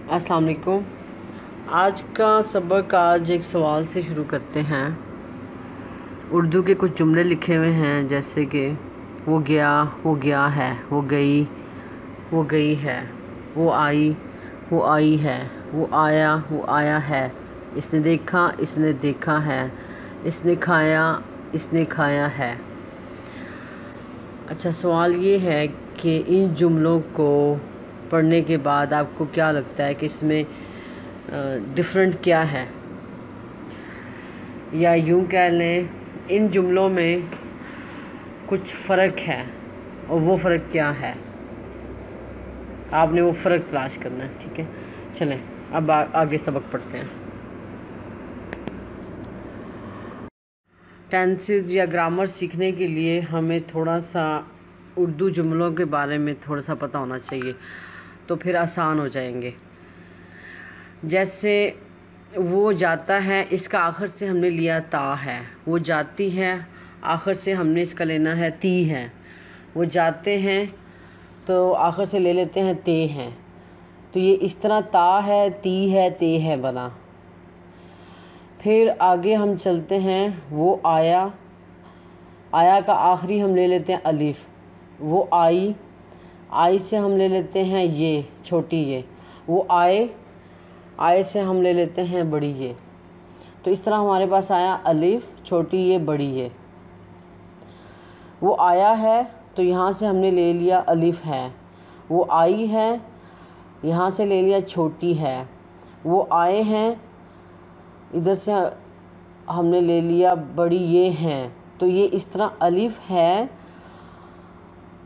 अस्सलाम वालेकुम। आज का सबक आज एक सवाल से शुरू करते हैं। उर्दू के कुछ जुमले लिखे हुए हैं, जैसे कि वो गया है, वो गई है, वो आई है, वो आया है, इसने देखा है, इसने खाया है। अच्छा, सवाल ये है कि इन जुमलों को पढ़ने के बाद आपको क्या लगता है कि इसमें डिफरेंट क्या है, या यूँ कह लें इन जुमलों में कुछ फ़र्क है, और वो फ़र्क क्या है। आपने वो फ़र्क तलाश करना है। ठीक है, चलें अब आगे सबक पढ़ते हैं। टेंसेस या ग्रामर सीखने के लिए हमें थोड़ा सा उर्दू जुमलों के बारे में थोड़ा सा पता होना चाहिए, तो फिर आसान हो जाएंगे। जैसे वो जाता है, इसका आखिर से हमने लिया ता है। वो जाती है, आखिर से हमने इसका लेना है ती है। वो जाते हैं तो आखिर से ले लेते हैं ते हैं। तो ये इस तरह ता है, ती है, ते है बना। फिर आगे हम चलते हैं। वो आया, आया का आखिरी हम ले लेते हैं अलिफ। वो आई से हम ले लेते हैं ये छोटी ये। वो आए से हम ले लेते हैं बड़ी ये। तो इस तरह हमारे पास आया अलिफ, छोटी ये, बड़ी ये। वो आया है तो यहाँ से हमने ले लिया अलिफ है। वो आई है, यहाँ से ले लिया छोटी है। वो आए हैं, इधर से हमने ले लिया बड़ी ये हैं। तो ये इस तरह अलिफ है,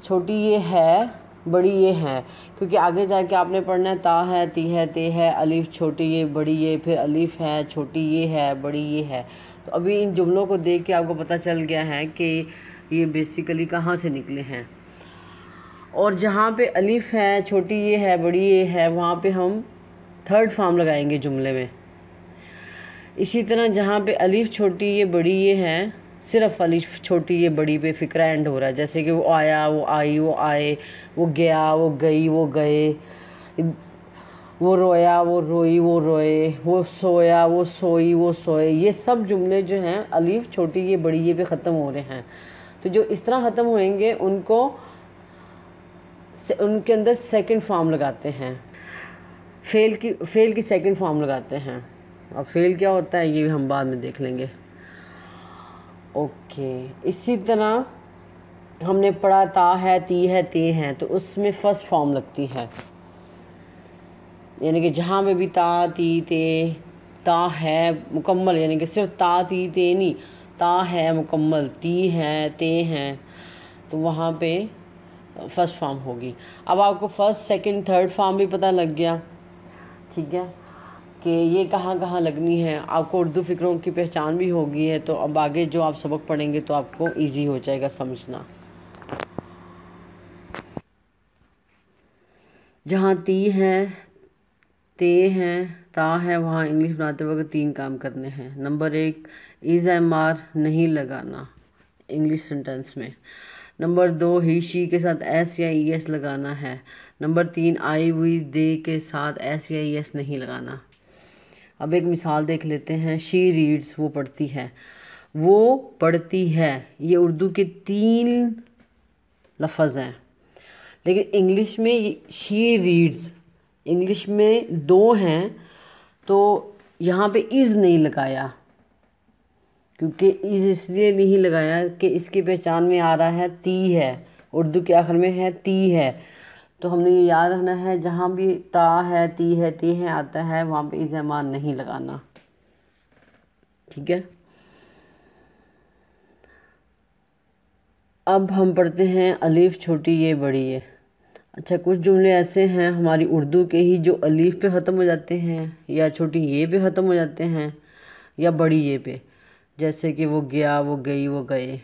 छोटी ये है, बड़ी ये है, क्योंकि आगे जाके आपने पढ़ना है ता है, ती है, ते है, अलिफ, छोटी ये, बड़ी ये, फिर अलिफ है, छोटी ये है, बड़ी ये है। तो अभी इन जुमलों को देख के आपको पता चल गया है कि ये बेसिकली कहाँ से निकले हैं। और जहाँ पे अलिफ है, छोटी ये है, बड़ी ये है, वहाँ पे हम थर्ड फॉर्म लगाएंगे जुमले में। इसी तरह जहाँ पे अलिफ, छोटी ये, बड़ी ये है, सिर्फ अलिफ, छोटी ये, बड़ी पे फ़िक्रा एंड हो रहा है। जैसे कि वो आया, वो आई, वो आए, वो गया, वो गई, वो गए, वो रोया, वो रोई, वो रोए, वो सोया, वो सोई, वो सोए। ये सब जुमले जो हैं अलिफ, छोटी ये, बड़ी ये पे ख़त्म हो रहे हैं। तो जो इस तरह ख़त्म होएंगे उनके अंदर सेकंड फॉर्म लगाते हैं। फेल की सेकंड फॉर्म लगाते हैं। अब फेल क्या होता है ये हम बाद में देख लेंगे। ओके, इसी तरह हमने पढ़ा ता है, ती है, ते हैं, तो उसमें फ़र्स्ट फॉर्म लगती है। यानी कि जहाँ पे भी ता, ती, ते, ता है मुकम्मल, यानी कि सिर्फ ता, ती, ते नहीं, ता है मुकम्मल, ती है, ते हैं, तो वहाँ पे फ़र्स्ट फॉर्म होगी। अब आपको फ़र्स्ट, सेकंड, थर्ड फॉर्म भी पता लग गया। ठीक है, कि ये कहाँ कहाँ लगनी है। आपको उर्दू फ़िक्रों की पहचान भी होगी है। तो अब आगे जो आप सबक पढ़ेंगे तो आपको इजी हो जाएगा समझना। जहाँ ती है, ते हैं, ता है, वहाँ इंग्लिश बनाते वक्त 3 काम करने हैं। नंबर 1, EMR नहीं लगाना इंग्लिश सेंटेंस में। नंबर 2, ही शी के साथ एस या ES लगाना है। नंबर 3, आई वी दे के साथ एस या ES नहीं लगाना। अब एक मिसाल देख लेते हैं। शी रीड्स, वो पढ़ती है। वो पढ़ती है, ये उर्दू के 3 लफ्ज़ हैं, लेकिन इंग्लिश में शी रीड्स, इंग्लिश में 2 हैं, तो यहाँ पे इज़ नहीं लगाया। क्योंकि इज़ इसलिए नहीं लगाया कि इसकी पहचान में आ रहा है ती है, उर्दू के आखिर में है ती है। तो हमने ये याद रखना है, जहाँ भी ता है, ती है, ते हैं आता है, वहाँ पे इज़ नहीं लगाना। ठीक है, अब हम पढ़ते हैं अलीफ, छोटी ये, बड़ी ये। अच्छा, कुछ जुमले ऐसे हैं हमारी उर्दू के ही जो अलीफ पे ख़त्म हो जाते हैं, या छोटी ये पे ख़त्म हो जाते हैं, या बड़ी ये पे। जैसे कि वो गया, वो गई, वो गए।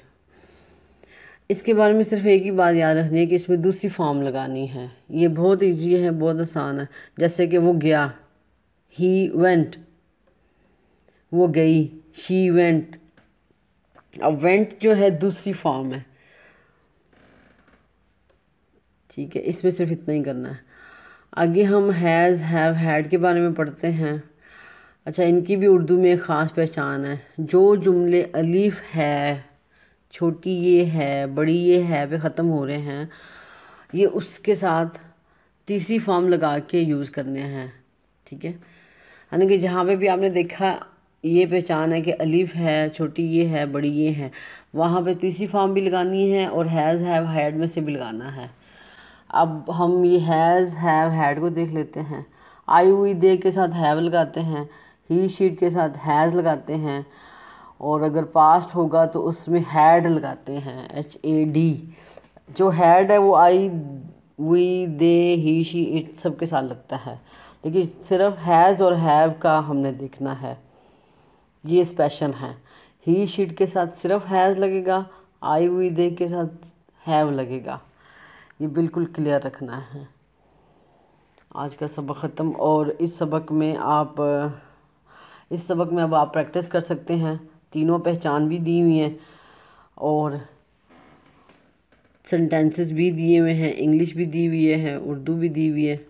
इसके बारे में सिर्फ एक ही बात याद रखनी है कि इसमें दूसरी फॉर्म लगानी है। ये बहुत इजी है, बहुत आसान है। जैसे कि वो गया, ही वेंट, वो गई, शी वेंट। अब वेंट जो है दूसरी फॉर्म है। ठीक है, इसमें सिर्फ इतना ही करना है। आगे हम हैज़, हैव, हैड के बारे में पढ़ते हैं। अच्छा, इनकी भी उर्दू में एक ख़ास पहचान है। जो जुमले अलिफ है, छोटी ये है, बड़ी ये है पे ख़त्म हो रहे हैं, ये उसके साथ तीसरी फॉर्म लगा के यूज़ करने हैं। ठीक है, यानी कि जहाँ पे भी आपने देखा ये पहचान है कि अलिफ है, छोटी ये है, बड़ी ये है, वहाँ पे तीसरी फॉर्म भी लगानी है और हैज़, हैव, हैड में से भी लगाना है। अब हम ये हैज़, हैव, हैड को देख लेते हैं। आई हुई दे के साथ हैव लगाते हैं, ही शीट के साथ हैज़ लगाते हैं, और अगर पास्ट होगा तो उसमें हैड लगाते हैं, HAD। जो हैड है वो I, we, they, he, she, it सब के साथ लगता है, लेकिन सिर्फ हैज़ और हैव का हमने देखना है, ये स्पेशल है। ही शीट के साथ सिर्फ हैज़ लगेगा, आई हुई दे के साथ हैव लगेगा। ये बिल्कुल क्लियर रखना है। आज का सबक ख़त्म, और इस सबक में अब आप प्रैक्टिस कर सकते हैं। तीनों पहचान भी दी हुई हैं और सेंटेंसेस भी दिए हुए हैं, इंग्लिश भी दी हुई है, उर्दू भी दी हुई है।